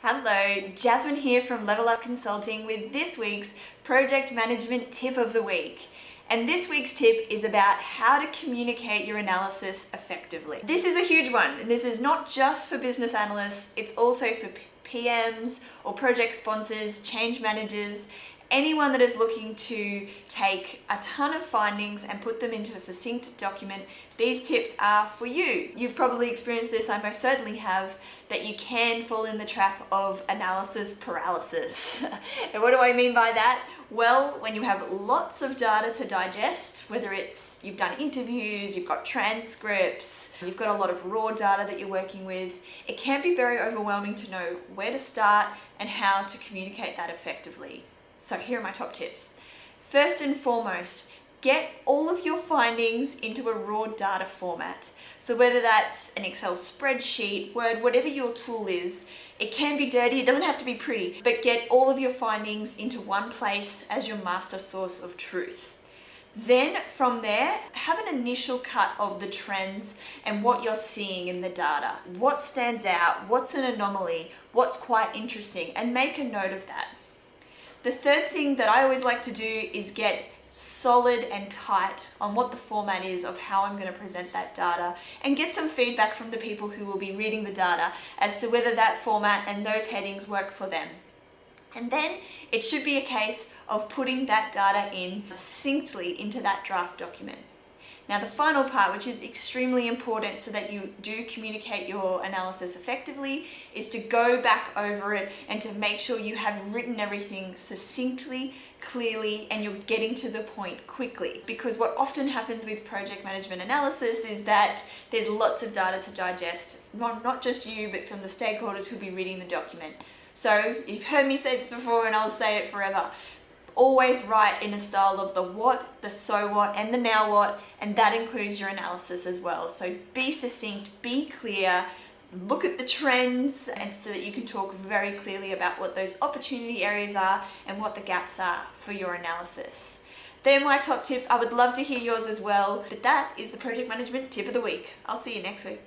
Hello, Jasmine here from LVL UP Consulting with this week's Project Management Tip of the Week. And this week's tip is about how to communicate your analysis effectively. This is a huge one, and this is not just for business analysts, it's also for PMs or project sponsors, change managers, anyone that is looking to take a ton of findings and put them into a succinct document. These tips are for you. You've probably experienced this, I most certainly have, that you can fall in the trap of analysis paralysis. And what do I mean by that? Well, when you have lots of data to digest, whether it's you've done interviews, you've got transcripts, you've got a lot of raw data that you're working with, it can be very overwhelming to know where to start and how to communicate that effectively. So here are my top tips. First and foremost, get all of your findings into a raw data format. So whether that's an Excel spreadsheet, Word, whatever your tool is, it can be dirty, it doesn't have to be pretty, but get all of your findings into one place as your master source of truth. Then from there, have an initial cut of the trends and what you're seeing in the data. What stands out, what's an anomaly, what's quite interesting, and make a note of that. The third thing that I always like to do is get solid and tight on what the format is of how I'm going to present that data and get some feedback from the people who will be reading the data as to whether that format and those headings work for them. And then it should be a case of putting that data in succinctly into that draft document. Now the final part, which is extremely important so that you do communicate your analysis effectively, is to go back over it and to make sure you have written everything succinctly, clearly, and you're getting to the point quickly. Because what often happens with project management analysis is that there's lots of data to digest, not just you, but from the stakeholders who'll be reading the document. So you've heard me say this before and I'll say it forever. Always write in a style of the what, the so what, and the now what, and that includes your analysis as well. So be succinct, be clear, look at the trends, and so that you can talk very clearly about what those opportunity areas are and what the gaps are for your analysis. They're my top tips. I would love to hear yours as well, but that is the Project Management Tip of the Week. I'll see you next week.